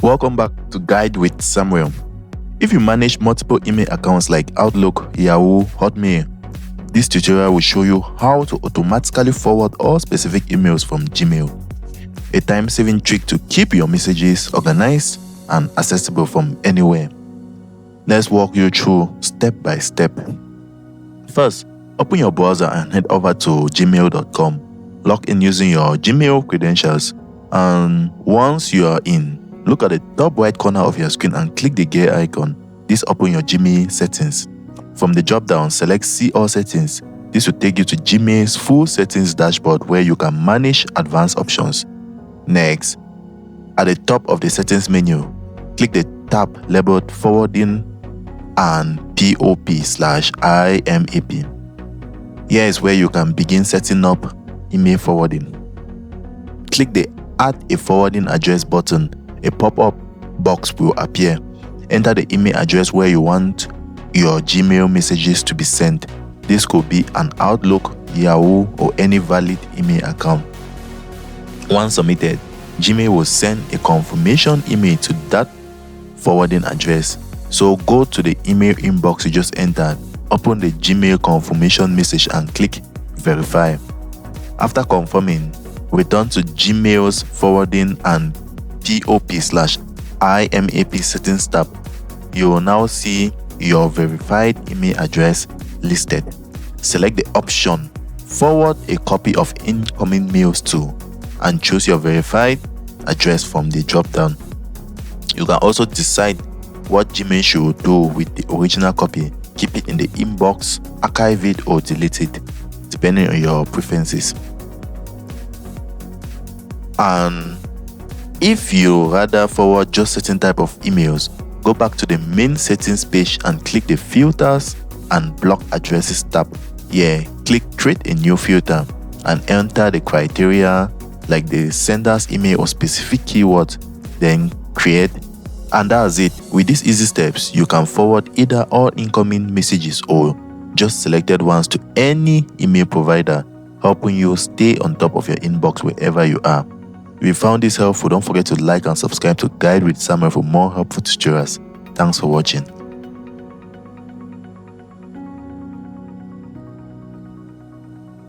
Welcome back to Guide with Samuel. If you manage multiple email accounts like Outlook, Yahoo, Hotmail, this tutorial will show you how to automatically forward all specific emails from Gmail. A time-saving trick to keep your messages organized and accessible from anywhere. Let's walk you through step by step. First, open your browser and head over to gmail.com. Log in using your Gmail credentials, and once you are in, look at the top right corner of your screen and click the gear icon. This opens your Gmail settings. From the drop-down, select See All Settings. This will take you to Gmail's full settings dashboard where you can manage advanced options. Next, at the top of the settings menu, click the tab labeled Forwarding and POP/IMAP. Here is where you can begin setting up email forwarding. Click the Add a Forwarding Address button. A pop-up box will appear. Enter the email address where you want your Gmail messages to be sent. This could be an Outlook, Yahoo, or any valid email account. Once submitted, Gmail will send a confirmation email to that forwarding address. So go to the email inbox you just entered, open the Gmail confirmation message and click Verify. After confirming, return to Gmail's Forwarding and POP/IMAP settings tab. You will now see your verified email address listed. Select the option Forward a copy of incoming mails to and choose your verified address from the drop-down. You can also decide what Gmail should do with the original copy. Keep it in the inbox, archive it, or delete it, depending on your preferences. And if you rather forward just certain type of emails, go back to the main settings page and click the Filters and Block Addresses tab. Here, click Create a new filter and enter the criteria like the sender's email or specific keyword, then create. And that's it. With these easy steps, you can forward either all incoming messages or just selected ones to any email provider, helping you stay on top of your inbox wherever you are. If you found this helpful, don't forget to like and subscribe to Guide with Samuel for more helpful tutorials. Thanks for watching.